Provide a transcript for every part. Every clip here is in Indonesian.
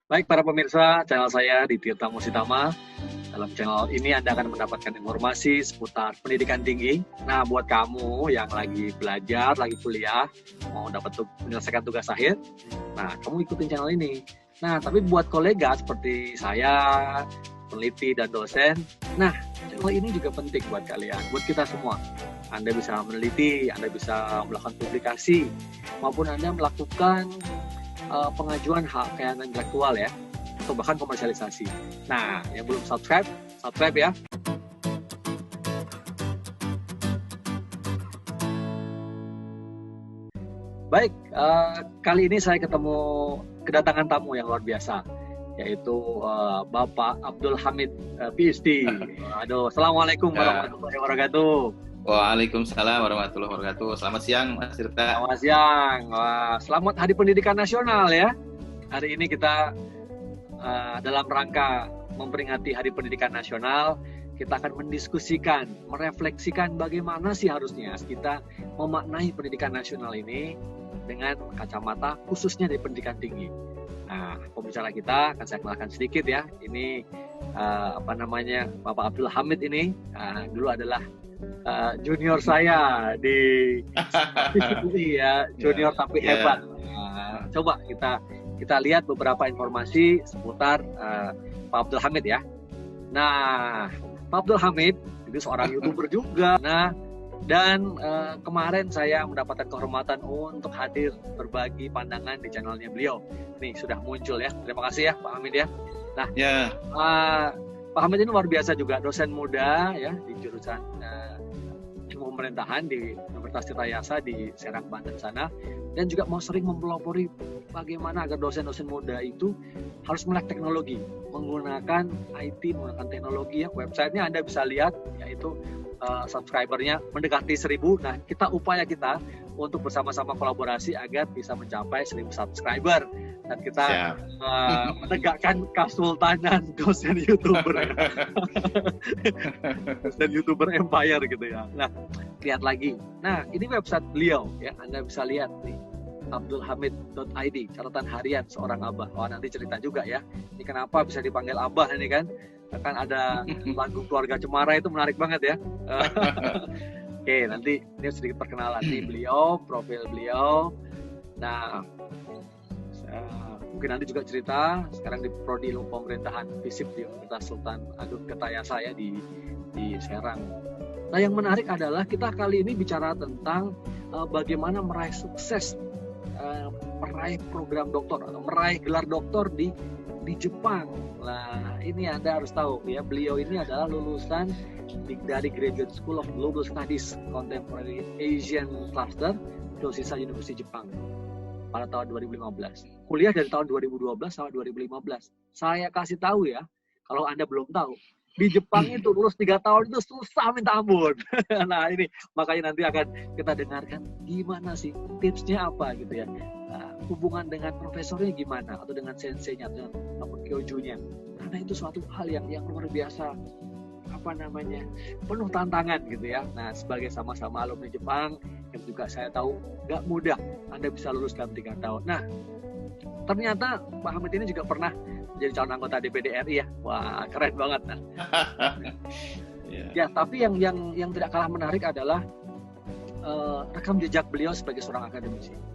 Baik para pemirsa, channel saya di Tirta Musitama. Dalam channel ini Anda akan mendapatkan informasi seputar pendidikan tinggi. Nah, buat kamu yang lagi belajar, lagi kuliah, mau menyelesaikan tugas akhir, nah kamu ikutin channel ini. Nah, tapi buat kolega seperti saya, peneliti dan dosen, nah channel ini juga penting buat kalian, buat kita semua. Anda bisa meneliti, Anda bisa melakukan publikasi, maupun Anda melakukan pengajuan hak kekayaan intelektual ya, atau bahkan komersialisasi. Nah, yang belum subscribe ya. Baik, kali ini saya kedatangan tamu yang luar biasa, yaitu Bapak Abdul Hamid, PhD. Aduh, Assalamualaikum warahmatullahi wabarakatuh. Waalaikumsalam warahmatullahi wabarakatuh. Selamat siang, Mas Tirta. Selamat siang. Wah, selamat Hari Pendidikan Nasional ya. Hari ini kita dalam rangka memperingati Hari Pendidikan Nasional, kita akan mendiskusikan, merefleksikan bagaimana sih harusnya kita memaknai pendidikan nasional ini dengan kacamata khususnya di pendidikan tinggi. Nah, pembicara kita akan saya kenalkan sedikit ya. Ini Bapak Abdul Hamid ini dulu adalah junior saya di ya, junior tapi hebat. Coba kita lihat beberapa informasi seputar Pak Abdul Hamid ya. Nah, Pak Abdul Hamid itu seorang YouTuber juga. Nah, dan kemarin saya mendapatkan kehormatan untuk hadir berbagi pandangan di channelnya beliau. Nih sudah muncul ya. Terima kasih ya Pak Hamid ya. Nah, Pak Hamid ini luar biasa juga, dosen muda ya di jurusan ilmu pemerintahan di Universitas Tirtayasa di Serang, Banten sana, dan juga mau sering mempelopori bagaimana agar dosen-dosen muda itu harus melek teknologi, menggunakan IT, menggunakan teknologi ya. Websitenya Anda bisa lihat, yaitu subscribernya mendekati 1.000. Nah, upaya kita untuk bersama-sama kolaborasi agar bisa mencapai 1.000 subscriber. Dan kita menegakkan kesultanan dosen YouTuber ya. Dosen YouTuber Empire gitu ya. Nah, lihat lagi. Nah, ini website beliau ya. Anda bisa lihat nih, abdulhamid.id, catatan harian seorang abah. Oh, nanti cerita juga ya. Ini kenapa bisa dipanggil abah ini kan? Kan ada lagu Keluarga Cemara, itu menarik banget ya. Oke, nanti ini sedikit perkenalan nih beliau, profil beliau. Nah, mungkin nanti juga cerita sekarang di Prodi Ilmu Pemerintahan FISIP di Universitas Sultan Agung Tirtayasa ya di Serang. Nah, yang menarik adalah kita kali ini bicara tentang bagaimana meraih sukses, meraih program doktor atau meraih gelar doktor di Jepang. Nah, ini Anda harus tahu ya, beliau ini adalah lulusan dari Graduate School of Global Studies Contemporary Asian Cluster Doshisha University Jepang pada tahun 2015. Kuliah dari tahun 2012 sampai 2015. Saya kasih tahu ya, kalau Anda belum tahu, di Jepang itu lulus 3 tahun itu susah minta ampun. Nah, ini makanya nanti akan kita dengarkan gimana sih tipsnya apa gitu ya. Hubungan dengan profesornya gimana, atau dengan senseinya atau dengan kyojunya. Karena itu suatu hal yang luar biasa, penuh tantangan gitu ya. Nah, sebagai sama-sama alumni Jepang, yang juga saya tahu gak mudah Anda bisa lulus dalam 3 tahun. Nah, ternyata Pak Hamid ini juga pernah jadi calon anggota DPD RI ya. Wah, keren banget. Nah. Ya, tapi yang tidak kalah menarik adalah rekam jejak beliau sebagai seorang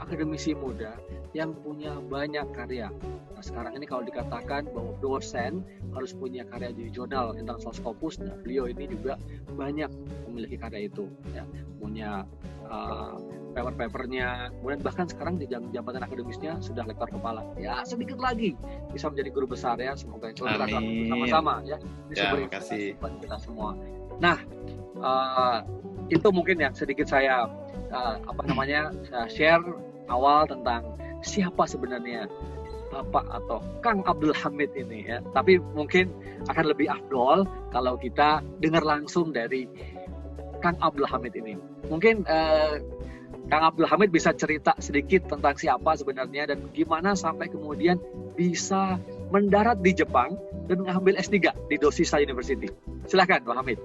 akademisi muda yang punya banyak karya. Nah, sekarang ini kalau dikatakan bahwa dosen harus punya karya di jurnal International Scopus, nah beliau ini juga banyak memiliki karya itu ya, punya paper-papernya, kemudian bahkan sekarang di jabatan akademisnya sudah lektor kepala. Ya, sedikit lagi bisa menjadi guru besar ya, semoga itu kita sama-sama ya. Ini terima kasih buat kita semua. Nah, itu mungkin yang sedikit saya share awal tentang siapa sebenarnya Bapak atau Kang Abdul Hamid ini ya. Tapi mungkin akan lebih afdol kalau kita dengar langsung dari Kang Abdul Hamid ini. Mungkin Kang Abdul Hamid bisa cerita sedikit tentang siapa sebenarnya dan gimana sampai kemudian bisa mendarat di Jepang dan mengambil S3 di Doshisha University. Silakan Pak Hamid.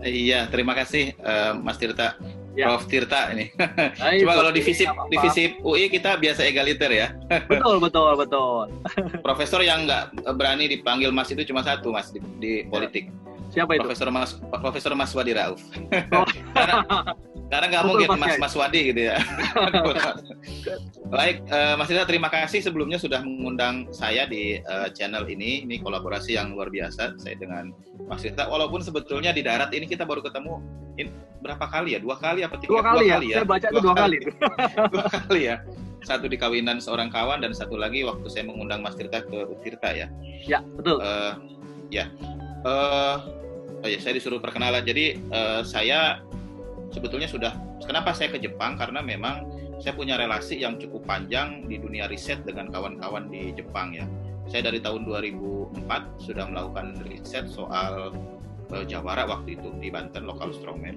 Iya, terima kasih Mas Tirta. Ya. Prof Tirta ini. Nah, Cuma itu. kalau di Apa-apa. FISIP UI kita biasa egaliter ya. Betul, betul, betul. Profesor yang nggak berani dipanggil Mas itu cuma satu Mas di politik. Siapa itu? Profesor Mas Wadi Rauf. Oh. Karena nggak Betul, mungkin Mas Mas Wadi gitu ya. Baik, Mas Tirta, terima kasih sebelumnya sudah mengundang saya di channel ini. Ini kolaborasi yang luar biasa saya dengan Mas Tirta. Walaupun sebetulnya di darat ini kita baru ketemu berapa kali ya? 2 kali apa 3 kali? 2 kali ya? Saya baca itu 2 kali. 2 kali ya. Satu di kawinan seorang kawan dan satu lagi waktu saya mengundang Mas Tirta ke Tirta ya. Ya, betul. Saya disuruh perkenalan. Jadi saya sebetulnya sudah, kenapa saya ke Jepang? Karena memang saya punya relasi yang cukup panjang di dunia riset dengan kawan-kawan di Jepang ya. Saya dari tahun 2004 sudah melakukan riset soal jawara waktu itu di Banten, lokal strongman,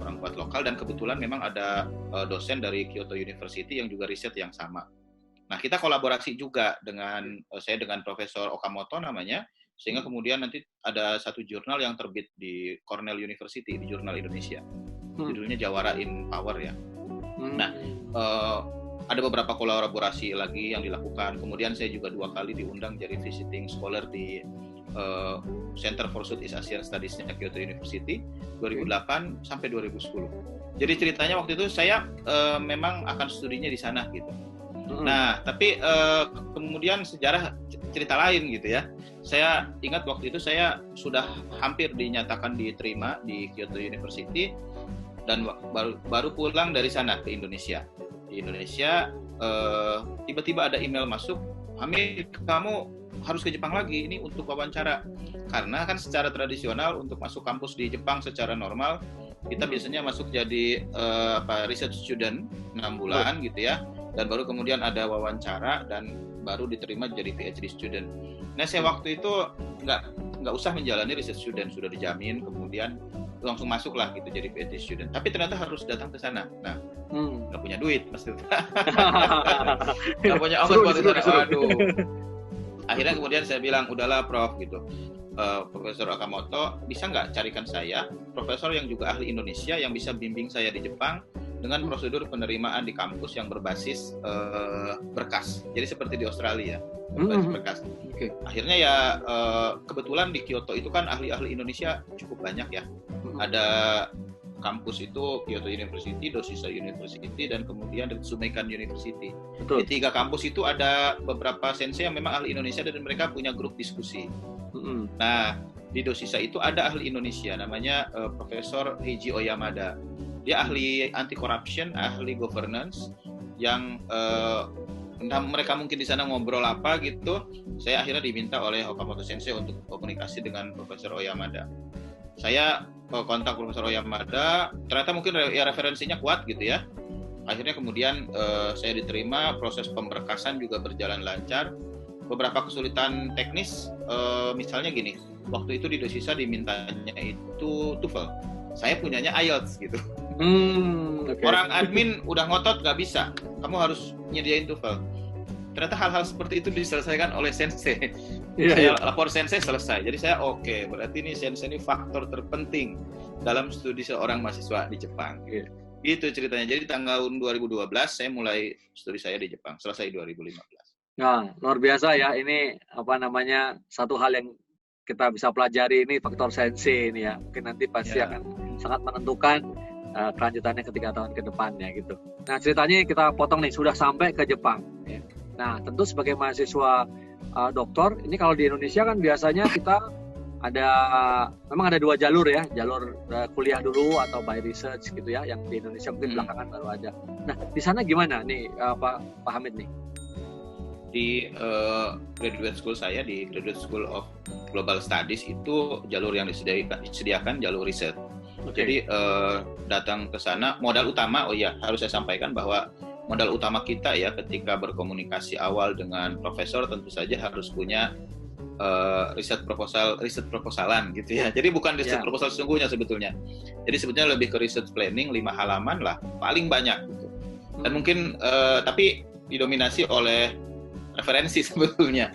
orang kuat lokal, dan kebetulan memang ada dosen dari Kyoto University yang juga riset yang sama. Nah, kita kolaborasi juga dengan saya dengan Profesor Okamoto namanya, sehingga kemudian nanti ada satu jurnal yang terbit di Cornell University, di Jurnal Indonesia. Judulnya Jawara in Power ya. Nah, ada beberapa kolaborasi lagi yang dilakukan. Kemudian saya juga 2 kali diundang jadi visiting scholar di Center for Southeast Asian Studies-nya Kyoto University 2008 sampai 2010. Jadi ceritanya waktu itu saya memang akan studinya di sana gitu. Nah, tapi kemudian sejarah cerita lain gitu ya. Saya ingat waktu itu saya sudah hampir dinyatakan diterima di Kyoto University dan baru pulang dari sana ke Indonesia. Di Indonesia tiba-tiba ada email masuk, Hamid, kamu harus ke Jepang lagi ini untuk wawancara. Karena kan secara tradisional untuk masuk kampus di Jepang secara normal kita biasanya masuk jadi research student 6 bulan gitu ya. Dan baru kemudian ada wawancara dan baru diterima jadi PhD student. Nah, saya waktu itu nggak usah menjalani research student, sudah dijamin, kemudian langsung masuklah gitu jadi PhD student. Tapi ternyata harus datang ke sana. Nah, nggak punya duit, Mas Tirta. Nggak punya ongkos buat ke sana. Waduh. Akhirnya kemudian saya bilang, udahlah Prof gitu. Profesor Okamoto, bisa nggak carikan saya profesor yang juga ahli Indonesia yang bisa bimbing saya di Jepang dengan prosedur penerimaan di kampus yang berbasis berkas. Jadi seperti di Australia, berkas. Okay. Akhirnya ya kebetulan di Kyoto itu kan ahli-ahli Indonesia cukup banyak ya. Ada kampus itu Kyoto University, Doshisha University, dan kemudian Ritsumeikan University. Betul. Di 3 kampus itu ada beberapa sensei yang memang ahli Indonesia dan mereka punya grup diskusi. Nah, di Doshisha itu ada ahli Indonesia namanya Profesor Heiji Oyamada. Dia ahli anti-corruption, ahli governance yang entah mereka mungkin di sana ngobrol apa gitu. Saya akhirnya diminta oleh Okamoto Sensei untuk komunikasi dengan Profesor Oyamada. Saya kontak Profesor Oyamada, ternyata mungkin ya referensinya kuat gitu ya. Akhirnya kemudian saya diterima, proses pemberkasan juga berjalan lancar. Beberapa kesulitan teknis, misalnya gini, waktu itu di Doshisha dimintanya itu TOEFL, saya punyanya IELTS gitu. Okay. Orang admin udah ngotot nggak bisa, kamu harus nyediain TOEFL. Ternyata hal-hal seperti itu diselesaikan oleh sensei. Saya lapor sensei selesai. Jadi saya oke, berarti ini sensei ini faktor terpenting dalam studi seorang mahasiswa di Jepang. Itu ceritanya. Jadi tahun 2012 saya mulai studi saya di Jepang, selesai 2015. Nah, luar biasa ya. Ini satu hal yang kita bisa pelajari ini faktor sensei ini ya. Mungkin nanti pasti akan sangat menentukan kelanjutannya ketika tahun ke depannya gitu. Nah, ceritanya kita potong nih, sudah sampai ke Jepang. Ya. Nah, tentu sebagai mahasiswa doktor, ini kalau di Indonesia kan biasanya kita memang ada 2 jalur ya, jalur kuliah dulu atau by research gitu ya, yang di Indonesia mungkin belakangan baru ada. Nah, di sana gimana nih Pak Hamid nih? Di graduate school saya, di Graduate School of Global Studies itu jalur yang disediakan jalur riset. Okay. Jadi datang ke sana, modal utama, harus saya sampaikan bahwa modal utama kita ya ketika berkomunikasi awal dengan profesor tentu saja harus punya riset proposalan gitu ya. Jadi bukan riset proposal sesungguhnya sebetulnya. Jadi sebetulnya lebih ke research planning 5 halaman lah, paling banyak gitu. Dan mungkin tapi didominasi oleh referensi sebetulnya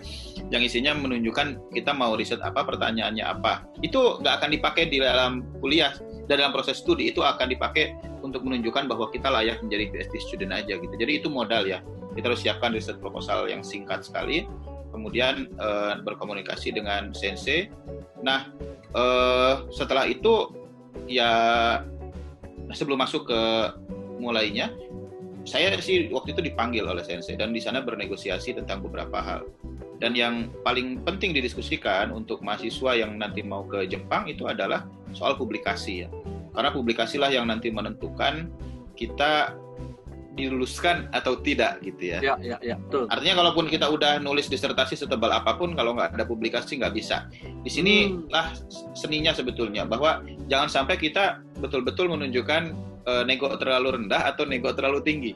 yang isinya menunjukkan kita mau riset apa, pertanyaannya apa. Itu nggak akan dipakai di dalam kuliah dan dalam proses studi, itu akan dipakai untuk menunjukkan bahwa kita layak menjadi PhD student aja gitu. Jadi itu modal ya. Kita harus siapkan riset proposal yang singkat sekali, kemudian berkomunikasi dengan sensei. Nah, setelah itu ya sebelum masuk ke mulainya, saya sih waktu itu dipanggil oleh sensei dan di sana bernegosiasi tentang beberapa hal. Dan yang paling penting didiskusikan untuk mahasiswa yang nanti mau ke Jepang itu adalah soal publikasi ya. Karena publikasilah yang nanti menentukan kita diluluskan atau tidak gitu ya. Ya, betul. Artinya kalaupun kita udah nulis disertasi setebal apapun, kalau nggak ada publikasi nggak bisa. Di sinilah seninya sebetulnya, bahwa jangan sampai kita betul-betul menunjukkan nego terlalu rendah atau nego terlalu tinggi.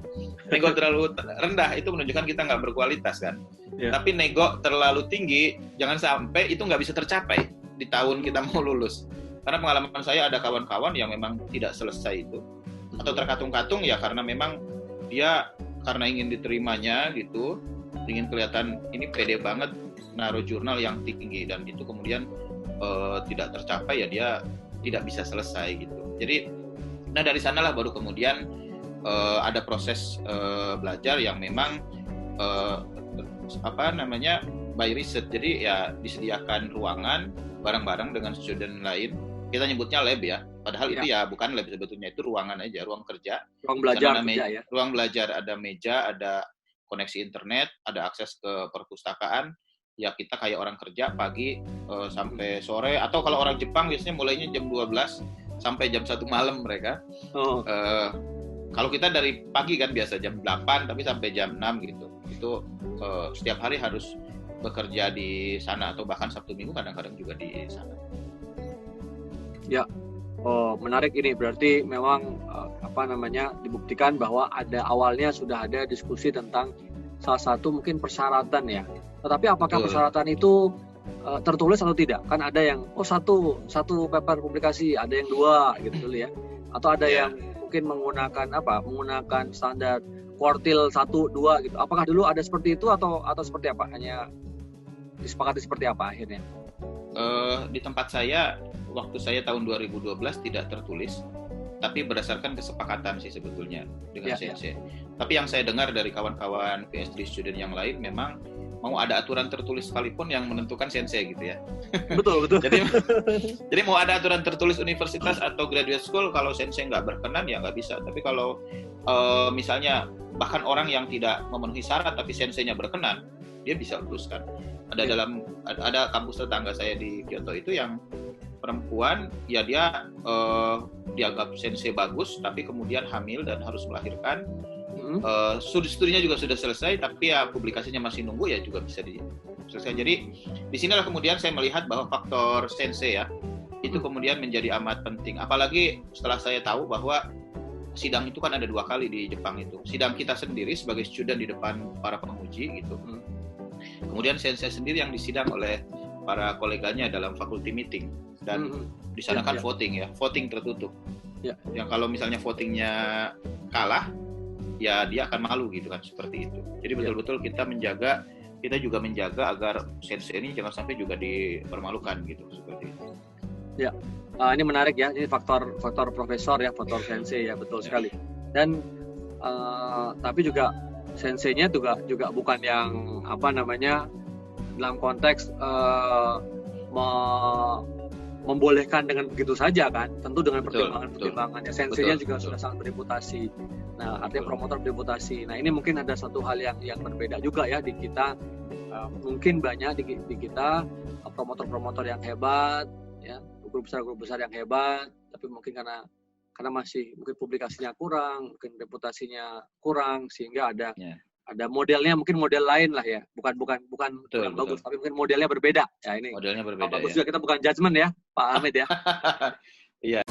Nego terlalu rendah itu menunjukkan kita nggak berkualitas kan. Tapi nego terlalu tinggi, jangan sampai itu nggak bisa tercapai di tahun kita mau lulus. Karena pengalaman saya ada kawan-kawan yang memang tidak selesai itu. Atau terkatung-katung ya karena memang dia karena ingin diterimanya gitu, ingin kelihatan ini pede banget naruh jurnal yang tinggi dan itu kemudian tidak tercapai ya dia tidak bisa selesai gitu. Jadi, nah dari sanalah baru kemudian ada proses belajar yang memang by research. Jadi ya disediakan ruangan bareng-bareng dengan student lain. Kita nyebutnya lab ya. Padahal itu ya bukan lab sebetulnya, itu ruangan aja, ruang kerja. Ruang belajar ya. Ruang belajar, ada meja, ada koneksi internet, ada akses ke perpustakaan. Ya kita kayak orang kerja pagi sampai sore, atau kalau orang Jepang biasanya mulainya jam 12 sampai jam 1 malam mereka. Kalau kita dari pagi kan biasa jam 8 tapi sampai jam 6 gitu. Itu setiap hari harus bekerja di sana, atau bahkan Sabtu Minggu kadang-kadang juga di sana. Ya, menarik ini. Berarti memang dibuktikan bahwa awalnya sudah ada diskusi tentang salah satu mungkin persyaratan ya. Tetapi apakah persyaratan itu tertulis atau tidak? Kan ada yang satu paper publikasi, ada yang 2 gitu dulu ya. Atau ada yang mungkin menggunakan standar kuartil 1, 2 gitu. Apakah dulu ada seperti itu atau seperti apa? Hanya disepakati seperti apa akhirnya? Di tempat saya waktu saya tahun 2012 tidak tertulis, tapi berdasarkan kesepakatan sih sebetulnya dengan sensei. Tapi yang saya dengar dari kawan-kawan PhD student yang lain memang mau ada aturan tertulis sekalipun yang menentukan sensei gitu ya. Betul. Jadi mau ada aturan tertulis universitas atau graduate school, kalau sensei nggak berkenan ya nggak bisa. Tapi kalau misalnya bahkan orang yang tidak memenuhi syarat tapi senseinya berkenan, dia bisa luluskan. Ada kampus tetangga saya di Kyoto itu yang perempuan, ya dia dianggap sensei bagus, tapi kemudian hamil dan harus melahirkan. Studinya juga sudah selesai, tapi ya publikasinya masih nunggu, ya juga bisa selesai. Jadi di sinilah kemudian saya melihat bahwa faktor sensei ya itu kemudian menjadi amat penting. Apalagi setelah saya tahu bahwa sidang itu kan ada 2 kali di Jepang itu. Sidang kita sendiri sebagai student di depan para penguji gitu. Kemudian sensei sendiri yang disidang oleh para koleganya dalam faculty meeting. Dan di sana kan voting tertutup. Yang kalau misalnya votingnya kalah, ya dia akan malu gitu kan, seperti itu. Jadi betul-betul kita juga menjaga agar sensei ini jangan sampai juga dipermalukan gitu, seperti itu. Ya, ini menarik ya. Ini faktor profesor ya, faktor sensei ya, betul sekali. Dan tapi juga senseinya juga bukan yang dalam konteks membolehkan dengan begitu saja kan, tentu dengan pertimbangannya. Senseinya juga sudah sangat bereputasi. Nah, artinya promotor bereputasi. Nah, ini mungkin ada satu hal yang berbeda juga ya di kita. Mungkin banyak di kita promotor yang hebat, ya, guru besar yang hebat, tapi mungkin karena masih mungkin publikasinya kurang, mungkin reputasinya kurang, sehingga ada modelnya, mungkin model lain lah ya, bukan bagus, tapi mungkin modelnya berbeda. Ya ini. Modelnya berbeda. Bagus juga, kita bukan judgement ya, Pak Ahmed ya. Iya.